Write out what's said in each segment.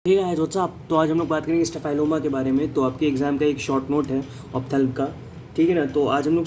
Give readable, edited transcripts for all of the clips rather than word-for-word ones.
Hey guys what's up. तो आज हम लोग बात करेंगे स्टेफाइलोमा के बारे में। तो आपके एग्जाम का एक शॉर्ट नोट है ऑप्थेल्म का, ठीक है ना। तो आज हम लोग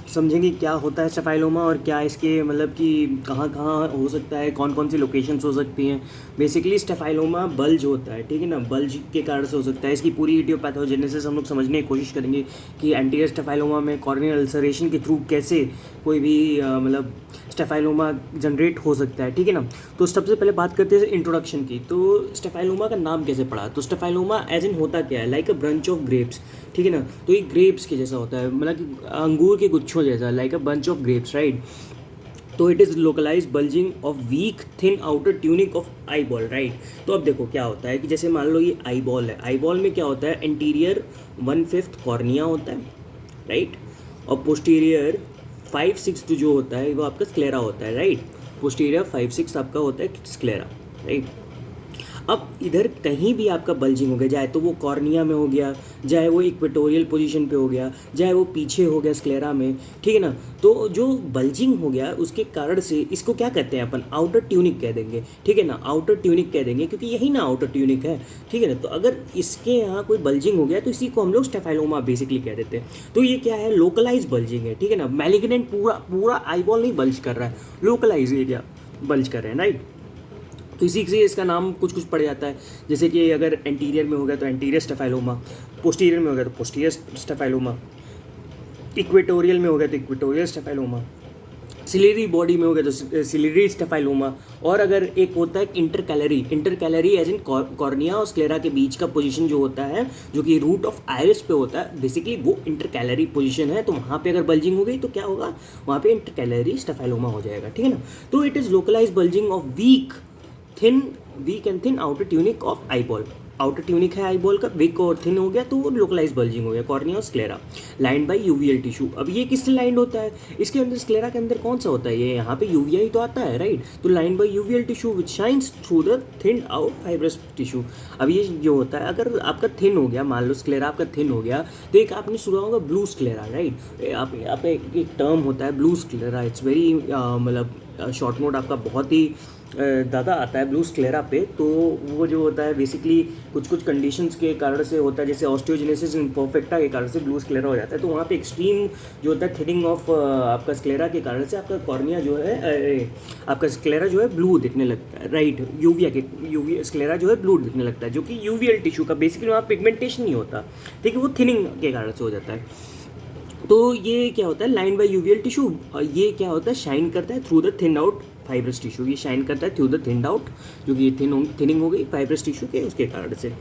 समझेंगे क्या होता है स्टेफाइलोमा और क्या इसके मतलब कि कहाँ कहाँ हो सकता है, कौन कौन सी लोकेशंस हो सकती हैं। बेसिकली स्टेफाइलोमा बल्ज होता है, ठीक है ना, बल्ज के कारण से हो सकता है। इसकी पूरी इडियोपैथोजेनेसिस हम लोग समझने की कोशिश करेंगे कि एंटीरियर स्टेफाइलोमा में कॉर्नियल अल्सरेशन के थ्रू कैसे कोई भी मतलब स्टेफाइलोमा जनरेट हो सकता है, ठीक है ना। तो सबसे पहले बात करते हैं इंट्रोडक्शन की। तो स्टेफाइलोमा का नाम कैसे पड़ा? तो स्टेफाइलोमा एज इन होता क्या है, like a brunch of grapes, ठीक है ना। तो ये ग्रेप्स के जैसा होता है, मतलब कि अंगूर के गुच्छों जैसा, like a bunch of grapes, right. तो it is localise bulging of weak thin outer tunic of eyeball, right. तो अब देखो क्या होता है कि जैसे मान लो ये आई बॉल है, आई बॉल में क्या होता है, एंटीरियर 1/5 कॉर्निया होता है, राइट। और पोस्टीरियर 5/6 जो होता है वो आपका स्क्लेरा होता है, राइट। पोस्टीरियर 5/6 आपका होता है स्क्लेरा, राइट। अब इधर कहीं भी आपका बल्जिंग हो गया, चाहे तो वो कॉर्निया में हो गया, चाहे वो इक्वेटोरियल पोजीशन पे हो गया, चाहे वो पीछे हो गया स्क्लेरा में, ठीक है ना। तो जो बल्जिंग हो गया उसके कारण से इसको क्या कहते हैं अपन, आउटर ट्यूनिक कह देंगे, ठीक है ना। आउटर ट्यूनिक कह देंगे क्योंकि यही ना आउटर ट्यूनिक है, ठीक है ना। तो अगर इसके यहाँ कोई बल्जिंग हो गया तो इसी को हम लोग स्टेफाइलोमा बेसिकली कह देते हैं। तो ये क्या है, लोकलाइज बल्जिंग है, ठीक है ना। मैलिग्नेंट पूरा पूरा आईबॉल नहीं बल्ज कर रहा है, लोकलाइज एरिया बल्ज कर रहे हैं, राइट। तो इसी से इसका नाम कुछ कुछ पड़ जाता है। जैसे कि अगर एंटीरियर में हो गया तो एंटीरियर स्टेफाइलोमा, पोस्टीरियर में हो गया तो पोस्टीरियर स्टेफाइलोमा, इक्वेटोरियल में हो गया तो इक्वेटोरियल स्टेफाइलोमा, सिलेरी बॉडी में हो गया तो सिलेरी स्टेफाइलोमा। और अगर एक होता है intercalary, intercalary as in cornea और स्क्लेरा के बीच का पोजीशन जो होता है, जो कि रूट ऑफ आयरिस पे होता है, बेसिकली वो इंटरकैलरी पोजीशन है। तो वहाँ पे अगर बल्जिंग हो गई तो क्या होगा, वहाँ पे इंटरकैलरी स्टेफाइलोमा हो जाएगा, ठीक है ना। तो it is localise bulging of thin weak and thin outer tunic of eyeball. Outer tunic है आईबॉल का, वीक और थिन हो गया तो वो लोकलाइज बल्जिंग हो गया, कॉर्निया और sclera. Lined bye UVL tissue. अब ये किससे लाइंड होता है, इसके अंदर स्क्लेरा के अंदर कौन सा होता है, ये यहाँ पे यूवीआ ही तो आता है, राइट। तो lined by UVL tissue which shines through the thin out fibrous tissue. अब ये जो होता है, अगर आपका थिन हो गया, मान लो स्क्लेरा आपका थिन हो गया, तो एक आपने सुना होगा ब्लू स्क्लेरा, राइट। आप एक टर्म होता है ब्लू स्क्लेरा, इट्स वेरी मतलब शॉर्ट नोट आपका बहुत ही ज़्यादा आता है ब्लू स्क्लेरा पे। तो वो जो होता है बेसिकली कुछ कुछ कंडीशंस के कारण से होता है, जैसे ऑस्टियोजेनेसिस इम्परफेक्टा के कारण से ब्लू स्क्लेरा हो जाता है। तो वहाँ पे एक्सट्रीम जो होता है थिनिंग ऑफ आपका स्क्लेरा के कारण से आपका कॉर्निया जो है आपका स्क्लेरा जो है ब्लू दिखने लगता है, राइट। यूवी स्क्लेरा जो है ब्लू दिखने लगता है, जो कि यूवीएल टिश्यू का बेसिकली वहाँ पिगमेंटेशन नहीं होता, ठीक है, वो थिनिंग के कारण से हो जाता है। तो ये क्या होता है, लाइन बाय यूवीएल टिश्यू, और ये क्या होता है, शाइन करता है through the thin out fibrous tissue. ये शाइन करता है थ्रू द थिन आउट, जो कि थिनिंग हो गई फाइब्रस टिश्यू के उसके कारण से,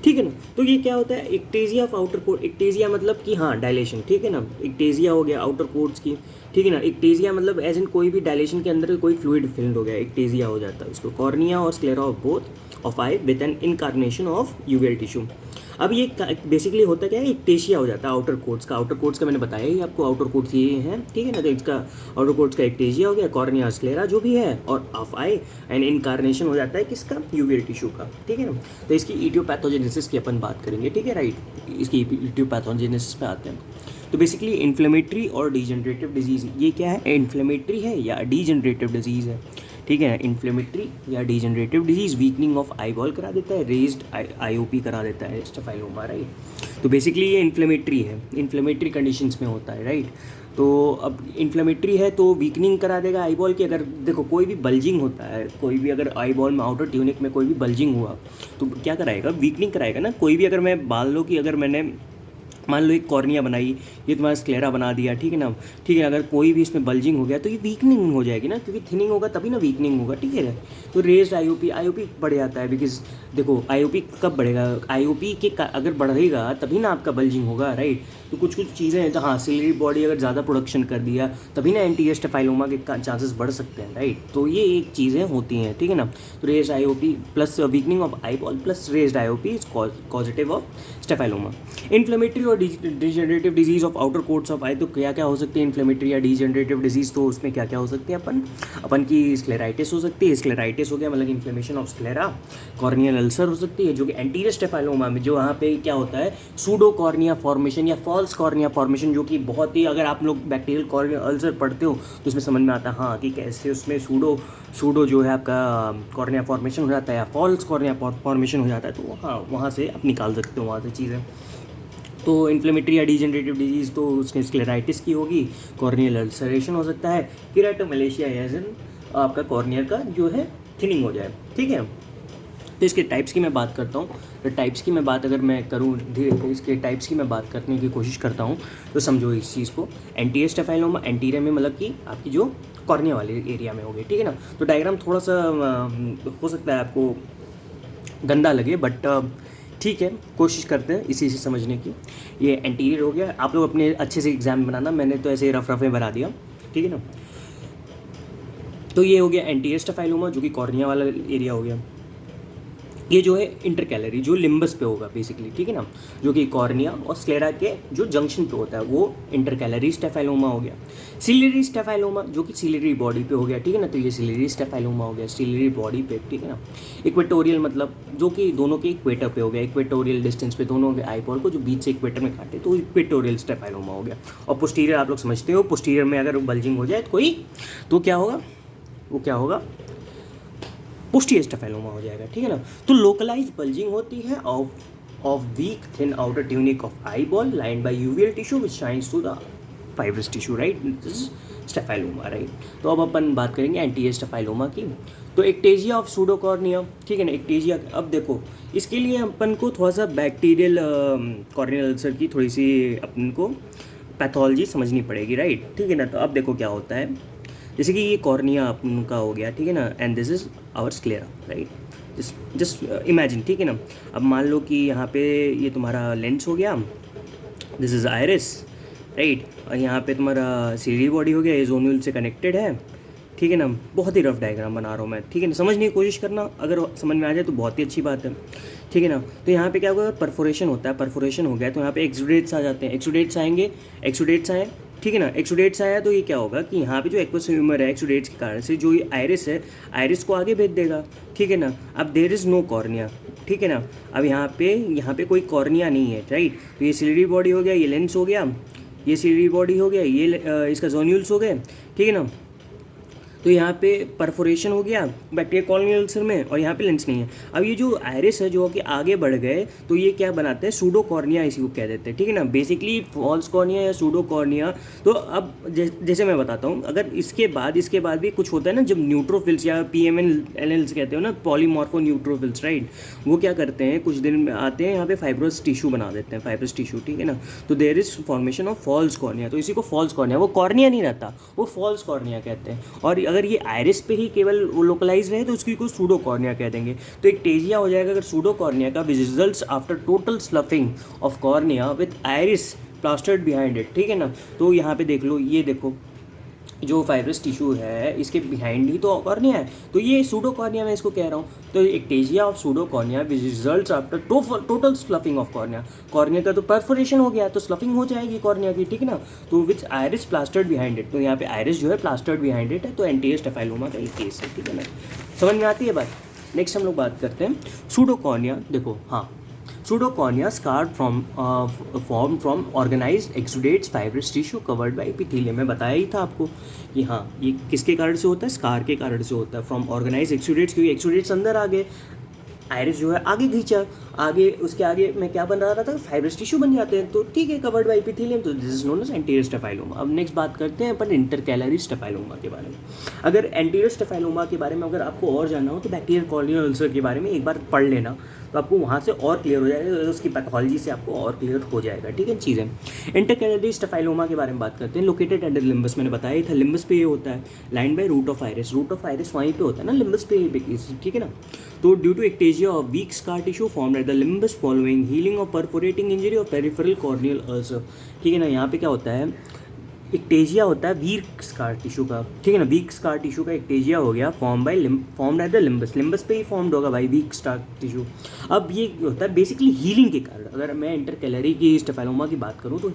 ठीक है ना। तो ये क्या होता है, एक्टेजिया ऑफ आउटर कोट। एक्टेजिया मतलब कि हाँ डायलेशन, ठीक है ना। एक्टेजिया हो गया आउटर कोट्स की, ठीक है ना। एक्टेजिया मतलब एज इन कोई भी डायलेशन के अंदर कोई फ्लूइड फिल्ड हो गया, एक्टेजिया हो जाता है उसको। कॉर्निया और sclera of both of eye with an incarnation of uveal tissue. अब ये बेसिकली होता क्या है, एक्टेशिया हो जाता है आउटर कोट्स का। आउटर कोट्स का मैंने बताया ही आपको, आउटर कोट्स ये हैं, ठीक है ना। तो इसका आउटर कोट्स का एक्टेशिया हो गया, कॉर्निया स्क्लेरा जो भी है, और ऑफ आई एंड इनकार्नेशन हो जाता है किसका, यूवीएल टिश्यू का, ठीक है ना। तो इसकी इडियोपैथोजेनेसिस की अपन बात करेंगे, ठीक है, राइट। इसकी इडियोपैथोजेनेसिस पे आते हैं। तो बेसिकली इन्फ्लेमेटरी और डीजनरेटिव डिजीज़, ये क्या है, इन्फ्लेमेटरी है या डीजनरेटिव डिजीज़ है, ठीक है। इन्फ्लेमेटरी या degenerative disease weakening of eye ball करा देता है, रेज्ड आईओपी करा देता है स्टेफाइलोमा, राइट। तो बेसिकली ये इन्फ्लेमेटरी है, इन्फ्लेमेटरी कंडीशंस में होता है, राइट। तो अब इन्फ्लेमेटरी है तो वीकनिंग करा देगा आई बॉल की। अगर देखो कोई भी बल्जिंग होता है, कोई भी अगर आई बॉल में आउटर ट्यूनिक में कोई भी बल्जिंग हुआ तो क्या कराएगा, वीकनिंग कराएगा ना। कोई भी अगर मैं मान लो कि अगर मैंने मान लो एक कॉर्निया बनाई, ये तुम्हारा स्क्लेरा बना दिया, ठीक है ना। ठीक है, अगर कोई भी इसमें बल्जिंग हो गया तो ये वीकनिंग हो जाएगी ना, क्योंकि थिनिंग होगा तभी ना वीकनिंग होगा, ठीक है। तो रेज्ड आईओपी बढ़ जाता है, बिकॉज देखो आईओपी कब बढ़ेगा, आईओपी के अगर बढ़ेगा तभी ना आपका बल्जिंग होगा, राइट। तो कुछ कुछ चीज़ें हैं, तो हाँ सिलेरी बॉडी अगर ज़्यादा प्रोडक्शन कर दिया तभी ना एंटीरियर स्टेफाइलोमा के चांसेस बढ़ सकते हैं, राइट। तो ये एक चीज़ें होती हैं, ठीक है ना। तो raised IOP plus weakening of eyeball plus raised IOP is causative of staphyloma. Inflammatory और degenerative disease of outer coats of eye, तो क्या क्या हो सकती है इन्फ्लेमेटरी या डिजेनरेटिव डिजीज, तो उसमें क्या क्या हो सकती है अपन की स्क्लेराइटिस हो सकती है, स्क्लेराइटिस हो गया मतलब inflammation of sclera, corneal ulcer हो सकती है जो कि एंटीरियर स्टेफाइलोमा में, जो वहाँ पे क्या होता है सूडो कॉर्निया फॉर्मेशन या फॉल्स कॉर्निया फॉर्मेशन, जो कि बहुत ही, अगर आप लोग बैक्टीरियल कॉर्नियल अल्सर पढ़ते हो तो उसमें समझ में आता है हाँ कि कैसे उसमें सूडो जो है आपका कॉर्निया फॉर्मेशन हो जाता है या फॉल्स कॉर्निया फॉर्मेशन हो जाता है, तो हाँ वहाँ से आप निकाल सकते हो वहाँ से चीज़ें। तो इन्फ्लेमेटरी या डिजेनरेटिव डिजीज़ तो उसके स्क्लेराइटिस की होगी, कॉर्नियल अल्सरेशन हो सकता है, केराटोमलेशिया एज इन आपका कॉर्नियर का जो है थिनिंग हो जाए, ठीक है। तो इसके टाइप्स की मैं बात करता हूँ, तो टाइप्स की मैं बात अगर मैं करूँ धीरे इसके टाइप्स की मैं बात करने की कोशिश करता हूँ, तो समझो इस चीज़ को। एंटीरियर स्टेफाइलोमा, एंटीरियर में मतलब कि आपकी जो कॉर्निया वाले एरिया में होगी, ठीक है ना। तो डायग्राम थोड़ा सा हो सकता है आपको गंदा लगे, बट ठीक है, कोशिश करते हैं इसी से समझने की। ये एंटीरियर हो गया, आप लोग अपने अच्छे से एग्जाम बनाना, मैंने तो ऐसे रफ में बना दिया, ठीक है ना। तो ये हो गया एंटीरियर स्टेफाइलोमा जो कि कॉर्निया वाला एरिया हो गया। ये जो है इंटरकैलरी जो लिम्बस पे होगा बेसिकली, ठीक है ना, जो कि कॉर्निया और स्क्लेरा के जो जंक्शन पे होता है वो इंटरकैलरी स्टेफाइलोमा हो गया। सिलियरी स्टेफाइलोमा जो कि सिलियरी बॉडी पे हो गया, ठीक है ना, तो ये सिलियरी स्टेफाइलोमा हो गया सिलियरी बॉडी पे, ठीक है ना। इक्वेटोरियल मतलब जो कि दोनों के इक्वेटर पे हो गया, इक्वेटोरियल डिस्टेंस पे दोनों के आईपॉल को जो बीच से इक्वेटर में काटे तो इक्वेटोरियल स्टेफाइलोमा हो गया। और पोस्टीरियर आप लोग समझते हो, पोस्टीरियर में अगर बल्जिंग हो जाए तो कोई तो क्या होगा, वो क्या होगा, पोस्टीरियर स्टेफाइलोमा हो जाएगा, ठीक है ना। तो लोकलाइज बल्जिंग होती है of weak thin outer tunic of eyeball lined by uveal tissue which shines to the fibrous tissue, right, this is staphyloma, right. तो अब अपन बात करेंगे एंटीरियर स्टेफाइलोमा की। तो एक्टेजिया ऑफ सूडोकॉर्निया, ठीक है ना, एक्टेजिया। अब देखो इसके लिए अपन को थोड़ा सा बैक्टीरियल कॉर्नियल अल्सर की थोड़ी सी अपन को पैथोलॉजी समझनी पड़ेगी, राइट, ठीक है ना। तो अब देखो क्या होता है, जैसे कि ये कॉर्निया अपन का हो गया, ठीक है ना, and this is our sclera, right. Just imagine, ठीक है ना। अब मान लो कि यहाँ पे ये तुम्हारा लेंस हो गया, दिस इज आयरिस, राइट, और यहाँ पे तुम्हारा सीरी बॉडी हो गया, ये जोन्यूल से कनेक्टेड है, ठीक है ना। बहुत ही रफ डायग्राम बना रहा हूँ मैं, ठीक है ना, समझने की कोशिश करना, अगर समझ में आ जाए तो बहुत ही अच्छी बात है, ठीक है ना। तो यहाँ पे क्या होगा, परफोरेशन होता है, परफोरेशन हो गया तो यहाँ पे एक्सुडेट्स आ जाते हैं, एक्सुडेट्स आएंगे, एक्सुडेट्स आए, ठीक है ना। एक्सुडेट्स आया तो ये क्या होगा कि यहाँ पे जो एक्वस ह्यूमर है एक्सुडेट्स के कारण से जो ये आयरिस है, आयरिस को आगे भेज देगा, ठीक है ना। अब देयर इज़ नो कॉर्निया, ठीक है ना। अब यहाँ पे कोई कॉर्निया नहीं है, राइट। तो ये सिलियरी बॉडी हो गया, ये लेंस हो गया, ये सिलियरी बॉडी हो गया, ये इसका जोन्यूल्स हो गए, ठीक है ना। तो यहाँ पे परफोरेशन हो गया बैक्टीरिया कॉलोनियल अल्सर में, और यहाँ पे लेंस नहीं है। अब ये जो आयरिस है जो कि आगे बढ़ गए तो ये क्या बनाते हैं, सूडो कॉर्निया इसी को कह देते हैं, ठीक है ना, बेसिकली फॉल्स कॉर्निया या सूडो कॉर्निया। तो अब जैसे मैं बताता हूँ, अगर इसके बाद भी कुछ होता है ना, जब न्यूट्रोफिल्स या PMNLs कहते हो ना, पॉलीमॉर्फो न्यूट्रोफिल्स, राइट, वो क्या करते हैं कुछ दिन में आते हैं यहाँ पे फाइब्रस टिश्यू बना देते हैं, फाइब्रस टिश्यू, ठीक है ना। तो there is formation of false cornea, तो इसी को फॉल्स कॉर्निया, वो कॉर्निया नहीं रहता, वो फॉल्स कॉर्निया कहते हैं। और अगर ये आयरिस पे ही केवल लोकलाइज रहे तो उसकी को सूडो कॉर्निया कह देंगे। तो एक टेजिया हो जाएगा अगर सूडो कॉर्निया का, विच results after total sloughing of cornea with iris plastered behind it, ठीक है ना। तो यहाँ पे देख लो, ये देखो जो फाइब्रस टिश्यू है इसके बिहाइंड ही तो कॉर्निया है, तो ये सूडो कॉर्निया मैं इसको कह रहा हूँ। तो ectasia of pseudo cornea which results after total sloughing of cornea, cornea का तो परफोरेशन हो गया तो स्लफिंग हो जाएगी कॉर्निया की, ठीक है ना। तो विच आयरिस प्लास्टर्ड बिहाइंड इट, तो यहाँ पे आयरिस जो है प्लास्टर्ड बिहाइंड इट है, तो एंटीरियर स्टेफाइलोमा का एक केस है, ठीक है ना, समझ में आती है बात। नेक्स्ट हम लोग बात करते हैं सूडो कॉर्निया। देखो हाँ, Pseudocornea scarred formed from organized exudates fibrous tissue covered by epithelium। मैं बताया ही था आपको कि हाँ ये किसके कारण से होता है, स्कार के कारण से होता है, फ्रॉम ऑर्गेनाइज एक्सुडेट्स, क्योंकि एक्सुडेट्स अंदर आ गए, आयरिस जो है आगे खींचा, आगे उसके आगे मैं क्या बन रहा था, फाइब्रस टिश्यू बन जाते हैं, तो ठीक है, कवर्ड बाय एपिथेलियम, तो this is known as anterior staphyloma. अब नेक्स्ट बात करते हैं अपन इंटरकैलरी स्टेफाइलोमा के बारे में। अगर एंटीरियर स्टेफाइलोमा के बारे में अगर आपको और जानना हो तो बैक्टीरियल कॉलोनियल अल्सर के बारे में एक बार पढ़ लेना, तो आपको वहाँ से और क्लियर हो जाएगा, उसकी पैथोलॉजी से आपको और क्लियर हो जाएगा, ठीक है चीज़ें। इंटरकैलरी स्टेफाइलोमा के बारे में बात करते हैं। लोकेटेड अंडर लिम्बस, मैंने बताया ही था, लिम्बस पे ये होता है, line by root of iris, root of iris वहीं पे होता है ना, लिम्बस पे, ठीक है ना। तो due to ectasia of weak scar tissue formed at the limbus following healing of perforating injury of peripheral corneal ulcer, ठीक है ना। यहाँ पे क्या होता है, इक्टेजिया होता है वीक स्कार टिश्यू का, ठीक है ना, वीक स्कार टिश्यू का इक्टेजिया हो गया, formed at the limbus, limbus पे ही फॉर्म्ड होगा भाई वीक स्कार टिश्यू। अब ये होता है बेसिकली हीलिंग के कारण। अगर मैं इंटरकैलरी की स्टेफाइलोमा की बात करूँ तो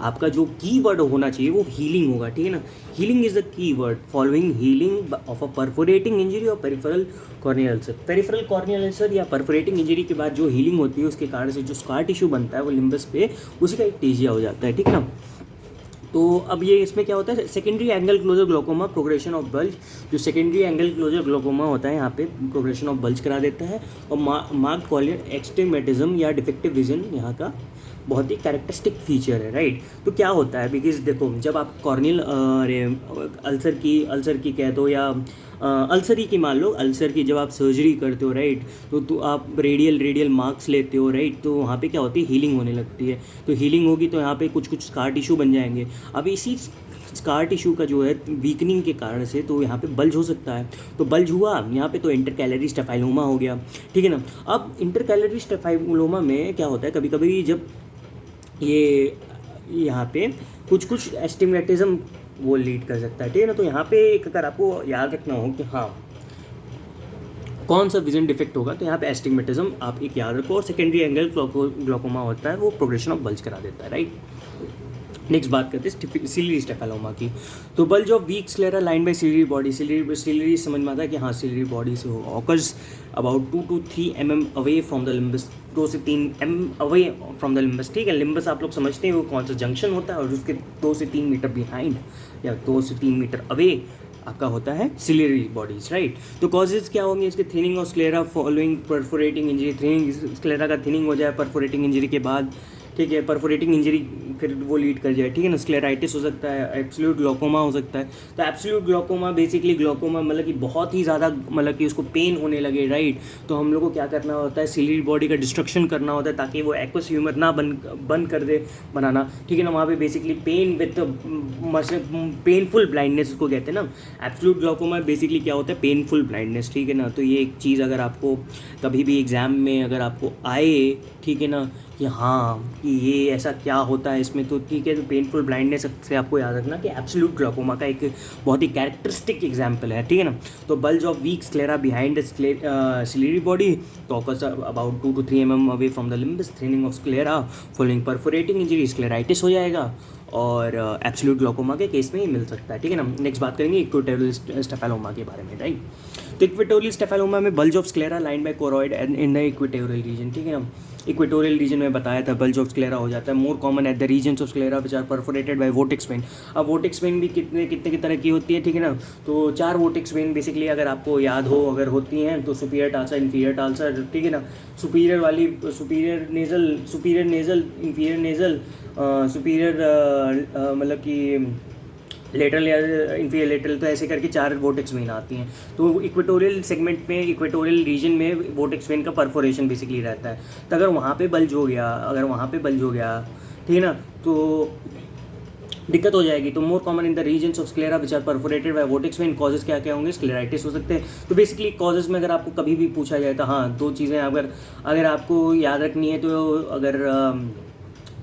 आपका जो की वर्ड होना चाहिए वो हीलिंग होगा, ठीक है ना। Healing is the key word following healing of a perforating injury और peripheral corneal ulcer. Peripheral corneal ulcer या परफोरेटिंग इंजरी के बाद जो हीलिंग होती है उसके कारण से जो स्कार टिश्यू बनता है वो लिम्बस पे, उसी का इक्टेजिया हो जाता है, ठीक है ना। तो अब ये इसमें क्या होता है, secondary angle closure glaucoma, progression of bulge. जो सेकेंडरी एंगल क्लोजर ग्लोकोमा होता है यहाँ पे प्रोग्रेशन ऑफ बल्ज करा देता है। और मार्क्ड कॉर्नियल एक्सटिग्मेटिज्म या डिफेक्टिव विजन यहाँ का बहुत ही कैरेक्टरिस्टिक फीचर है, राइट। तो क्या होता है, बिकॉज देखो जब आप कॉर्नियल अल्सर की कह दो या अल्सर ही की मान लो, अल्सर की जब आप सर्जरी करते हो, राइट, तो आप रेडियल मार्क्स लेते हो, राइट, तो वहाँ पे क्या होती है, हीलिंग होने लगती है। तो हीलिंग होगी तो यहाँ पे कुछ स्कार टिश्यू बन जाएंगे। अब इसी स्कार टिश्यू का जो है वीकनिंग के कारण से तो यहाँ पे बल्ज हो सकता है। तो बल्ज हुआ यहाँ पे तो इंटरकैलरी स्टेफाइलोमा हो गया, ठीक है ना। अब इंटरकैलरी स्टेफाइलोमा में क्या होता है, कभी कभी जब ये यहाँ पे कुछ एस्टिग्मेटिज्म वो लीड कर सकता है, ठीक है ना। तो यहाँ पे एक अगर आपको याद रखना हो कि हाँ कौन सा विजन डिफेक्ट होगा, तो यहाँ पे एस्टिग्मेटिज्म आप एक याद रखो। और सेकेंडरी एंगल ग्लोकोमा होता है वो प्रोग्रेशन ऑफ बल्ज करा देता है, राइट। नेक्स्ट बात करते हैं सिलियरी स्टेफाइलोमा की। तो bulge of weak sclera line by ciliary body. Ciliary समझ में आता है कि हाँ सिलियरी बॉडी से होगा। Occurs about 2 to 3 mm away from the limbus, 2 से 3 mm away from the limbus, ठीक है। लिम्बस आप लोग समझते हैं वो कौन सा जंक्शन होता है, और उसके 2 से 3 मीटर बिहाइंड या 2 से 3 मीटर अवे आपका होता है सिलियरी बॉडीज, राइट। तो कॉजेज क्या होंगे इसके, thinning of sclera following perforating injury. Thinning sclera का थिनिंग हो जाए परफोरेटिंग इंजरी के बाद, ठीक है, परफोरेटिंग इंजरी फिर वो लीड कर जाए, ठीक है ना। स्क्लेराइटिस हो सकता है, एब्सोल्यूट ग्लोकोमा हो सकता है। तो एब्सोल्यूट ग्लोकोमा बेसिकली ग्लोकोमा मतलब कि बहुत ही ज़्यादा मतलब कि उसको पेन होने लगे, राइट। तो हम लोग को क्या करना होता है, सिलियरी बॉडी का डिस्ट्रक्शन करना होता है ताकि वो एक्वस ह्यूमर ना बंद कर दे बनाना, ठीक है ना। वहाँ पे basically pain with painful blindness उसको कहते हैं ना। एब्सोल्यूट ग्लोकोमा बेसिकली क्या होता है, पेनफुल ब्लाइंडनेस, ठीक है ना। तो ये एक चीज़ अगर आपको कभी भी एग्ज़ाम में अगर आपको आए, ठीक है ना, कि हाँ कि ये ऐसा क्या होता है इसमें, तो ठीक है। तो पेनफुल ब्लाइंडनेस से आपको याद रखना कि एब्सोल्यूट ग्लोकोमा का एक बहुत ही कैरेक्टरिस्टिक एग्जाम्पल है, ठीक है ना। तो bulge of weak sclera behind the ciliary body, तो occurs about 2 to 3 mm away from the limbus, thinning of sclera following perforating injury, scleritis हो जाएगा। और एब्सोल्यूट ग्लोकोमा के केस में ही मिल सकता है, ठीक है ना। नेक्स्ट बात करेंगे इक्वेटोरियल स्टेफाइलोमा के बारे में, राइट। तो इक्वेटोरियल स्टेफाइलोमा में bulge of sclera line by choroid in the equatorial region, ठीक है ना। इक्वेटोरियल रीजन में बताया था बल्ज ऑफ स्क्लेरा हो जाता है more common at the regions of sclera which are perforated by vortex vein. अब वोर्टेक्स वेन भी कितने की तरह की होती है, ठीक है ना। तो 4 वोर्टेक्स वेन बेसिकली अगर आपको याद हो अगर होती हैं तो सुपीरियर टालसा, इंफीरियर टालसा, ठीक है ना। सुपीरियर वाली superior nasal, inferior nasal, superior मतलब कि लेटरल या इंफीरियर लेटरल, तो ऐसे करके 4 वोर्टेक्स वेन आती हैं। तो इक्वेटोरियल सेगमेंट में, इक्वेटोरियल रीजन में वोर्टेक्स वेन का परफोरेशन बेसिकली रहता है। तो अगर वहाँ पे बल्ज हो गया, ठीक है ना, तो दिक्कत हो जाएगी। तो more common in the regions of sclera which are perforated by vortex vein, causes क्या क्या होंगे, स्क्लेराइटिस हो सकते हैं। तो बेसिकली कॉजेज में अगर आपको कभी भी पूछा जाए तो हाँ 2 चीज़ें अगर आपको याद रखनी है, तो अगर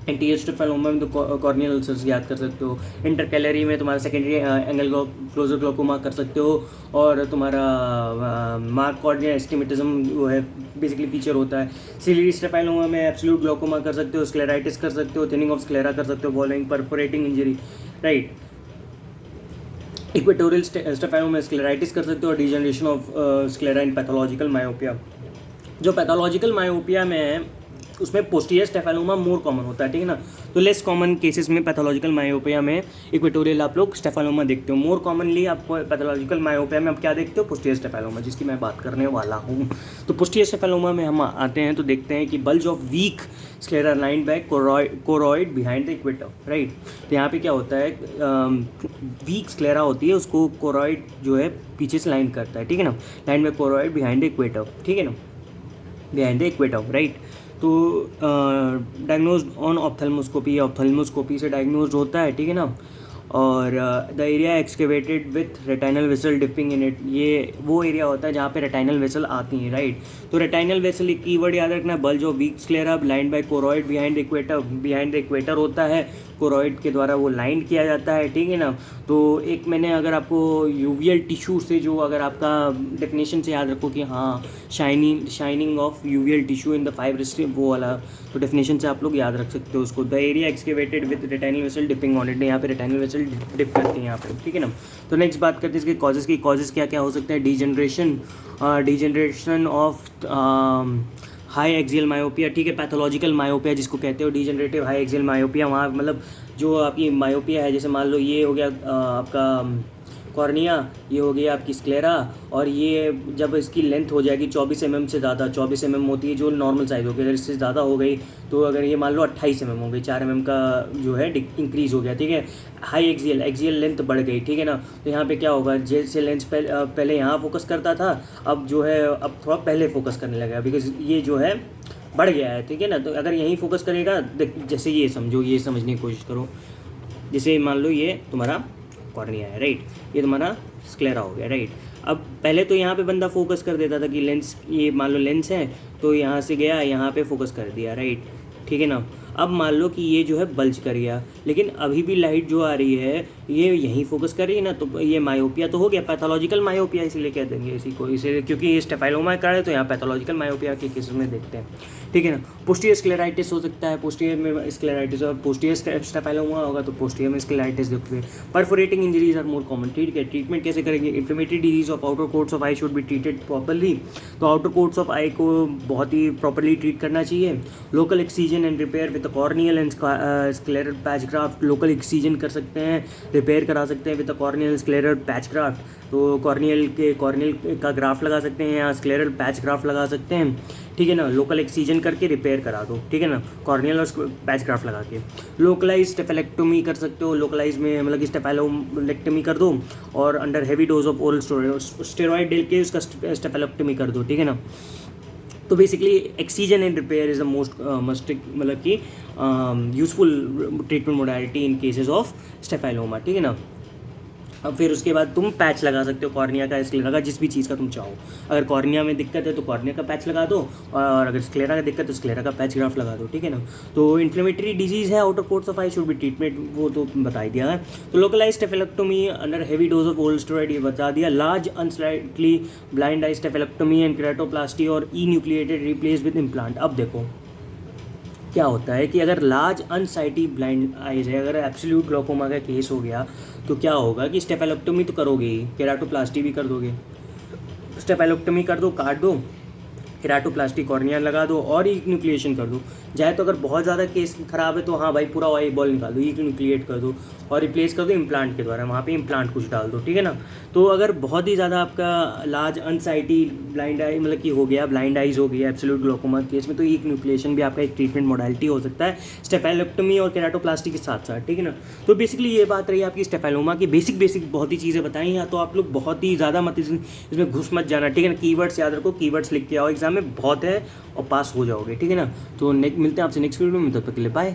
एंटीरियर स्टेफाइलोमा में तो कॉर्नियल अल्सर्स याद कर सकते हो, इंटरकैलरी में तुम्हारा सेकेंडरी एंगल क्लोजर ग्लोकोमा कर सकते हो, और तुम्हारा मार्क कॉर्नियल एस्टिग्मेटिज्म वो है बेसिकली फीचर होता है। सिलियरी स्टेफाइलोमा में एब्सोल्यूट ग्लोकोमा कर सकते हो, स्क्लेराइटिस कर सकते हो, थिनिंग ऑफ स्क्लेरा कर सकते हो following perforating injury, right. Equatorial staphyloma में स्क्लेराइटिस कर सकते हो, और degeneration of sclera in pathological myopia. जो पैथोलॉजिकल मायोपिया में है उसमें पोस्टीरियर स्टेफाइलोमा मोर कॉमन होता है, ठीक है ना। तो लेस कॉमन केसेस में पैथोलॉजिकल मायोपिया में इक्वेटोरियल आप लोग स्टेफाइलोमा देखते हो। मोर कॉमनली आप पैथोलॉजिकल मायोपिया में आप क्या देखते हो, पोस्टीरियर स्टेफाइलोमा, जिसकी मैं बात करने वाला हूँ। तो पोस्टीरियर स्टेफाइलोमा में हम आते हैं तो देखते हैं कि bulge of weak sclera line by choroid behind the equator, right. तो यहाँ पे क्या होता है, वीक स्क्लेरा होती है उसको कोरॉइड जो है पीछे से लाइन करता है, ठीक है ना। Line by choroid behind the equator, ठीक है ना, बिहाइंड द इक्वेटर, राइट। तो डायग्नोज ऑन ऑप्थेल्मोस्कोपी से डायग्नोज होता है, ठीक है ना। और the area excavated with retinal vessel dipping in it, ये वो एरिया होता है जहाँ पे रेटाइनल वेसल आती हैं, राइट। तो रेटाइनल वेसल एक कीवर्ड याद रखना, bulge of weak sclera lined by choroid behind the equator होता है, कोरॉइड के द्वारा वो लाइन किया जाता है, ठीक है ना। तो एक मैंने अगर आपको यूवियल टिश्यू से जो अगर आपका डेफिनेशन से याद रखो कि हाँ shining of uveal tissue in the fibrous, वो वाला, तो डेफिनेशन से आप लोग याद रख सकते हो उसको। The area excavated with retinal vessel dipping on it, यहाँ पे रेटाइनल वेसल डिप करते हैं यहाँ पे, ठीक है ना। तो नेक्स्ट बात करते हैं इसके कॉजेज़ की। कॉजेज़ क्या क्या हो सकते हैं? Degeneration of high axial myopia, ठीक है, पैथोलॉजिकल मायोपिया जिसको कहते हो, डिजनरेटिव हाई एक्सियल मायोपिया। वहाँ मतलब जो आपकी मायोपिया है, जैसे मान लो ये हो गया आपका कॉर्निया, ये हो गई आपकी स्क्लेरा, और ये जब इसकी लेंथ हो जाएगी 24 mm से ज़्यादा, 24 mm होती है जो नॉर्मल साइज़ होगी, अगर इससे ज़्यादा हो गई तो अगर ये मान लो 28 mm हो गई, 4 mm का जो है इंक्रीज़ हो गया, ठीक है। हाई एक्सियल लेंथ बढ़ गई, ठीक है ना। तो यहाँ पे क्या होगा, जैसे लेंस पहले यहाँ फोकस करता था, अब जो है अब थोड़ा पहले फोकस करने लगा, बिकॉज ये जो है बढ़ गया है, ठीक है ना। तो अगर यहीं फोकस करेगा, जैसे ये समझो, ये समझने की कोशिश करो, जैसे मान लो ये तुम्हारा कॉर्निया है, राइट, ये तुम्हारा स्क्लेरा हो गया, राइट। अब पहले तो यहाँ पे बंदा फोकस कर देता था कि लेंस, ये मान लो लेंस है तो यहाँ से गया यहाँ पे फोकस कर दिया, राइट, ठीक है ना। अब मान लो कि ये जो है बल्ज कर गया, लेकिन अभी भी लाइट जो आ रही है ये यहीं फोकस कर रही है ना, तो ये मायोपिया तो हो गया, पैथोलॉजिकल मायोपिया इसीलिए कह देंगे इसी को, इसे क्योंकि ये स्टेफाइलोमा का है तो यहाँ पैथोलॉजिकल मायोपिया के केस में देखते हैं, ठीक है ना। पोस्टीरियर स्क्लेराइटिस हो सकता है, पोस्टीरियर में स्क्लेराइटिस, और पोस्टीरियर स्टेफाइलोमा होगा तो पोस्टीरियर में स्क्लेराइटिस देखोगे। Perforating injuries are more common, ठीक है। ट्रीटमेंट कैसे करेंगे? Inflammatory disease of outer coats of eye should be treated properly, तो आउटर कोर्ट्स ऑफ आई को बहुत ही प्रॉपरली ट्रीट करना चाहिए। Local excision and repair with corneal and scleral patch graft, local excision कर सकते हैं, रिपेयर करा सकते हैं with corneal scleral patch graft, तो कॉर्नियल का ग्राफ्ट लगा सकते हैं या स्क्लेरल पैच ग्राफ्ट लगा सकते हैं, ठीक है ना। लोकल एक्सीजन करके रिपेयर करा दो, ठीक है ना, कॉर्नियल और पैच ग्राफ्ट लगा के। लोकलाइज स्टेफेलेक्टोमी कर सकते हो, लोकलाइज में मतलब कि स्टेफेलोलेक्टोमी कर दो, और under heavy dose of oral steroid डेल के उसका स्टेफेलेक्टोमी कर दो, ठीक है ना। तो basically excision and repair is the most मतलब कि useful treatment modality in cases of staphyloma, ठीक है ना। अब फिर उसके बाद तुम पैच लगा सकते हो कॉर्निया का, स्क्लेरा का, जिस भी चीज़ का तुम चाहो। अगर कॉर्निया में दिक्कत है तो कॉर्निया का पैच लगा दो, और अगर स्क्लेरा का दिक्कत है तो स्क्लेरा का पैच ग्राफ लगा दो, ठीक है ना। तो इन्फ्लेमेटरी डिजीज़ है outer coats of eye should be treatment, वो तो बता ही दिया है। तो localize staphylectomy under heavy dose of oral steroid, ये बता दिया। Large unsightly blind eye staphylectomy and keratoplasty और enucleated replace with implant. अब देखो क्या होता है कि अगर लार्ज अनसाइटी ब्लाइंड आइज है, अगर एब्सोल्यूट ग्लोकोमा का केस हो गया तो क्या होगा कि स्टेफेलेक्टोमी तो करोगे ही, केराटोप्लास्टी भी कर दोगे। स्टेफेलेक्टोमी कर दो, काट दो, केराटोप्लास्टी कॉर्निया लगा दो और ई न्यूक्लिएशन कर दो। चाहे तो अगर बहुत ज़्यादा केस खराब है तो हाँ भाई पूरा आई बॉल निकाल दो, ई न्यूक्लिएट कर दो और रिप्लेस कर दो इम्प्लांट के द्वारा, वहाँ पे इम्प्लांट कुछ डाल दो, ठीक है ना। तो अगर बहुत ही ज़्यादा आपका लार्ज अनसाइटी ब्लाइंड आई मतलब कि हो गया, ब्लाइंड आइज हो गया एब्सोल्यूट ग्लोकोमा केस में, तो ई न्यूक्लिएशन भी आपका एक ट्रीटमेंट मोडालिटी हो सकता है स्टेफेलेक्टोमी और केराटोप्लास्टी के साथ साथ, ठीक है ना। तो बेसिकली ये बात रही आपकी स्टेफाइलोमा की बेसिक बहुत ही चीज़ें बताई हैं, तो आप लोग बहुत ही ज़्यादा मत इसमें घुस मत जाना, ठीक है ना। कीवर्ड्स याद रखो, कीवर्ड्स लिख के आओ एग्जाम में, बहुत है और पास हो जाओगे, ठीक है ना। तो मिलते हैं आपसे नेक्स्ट वीडियो में, तब तक के लिए बाय।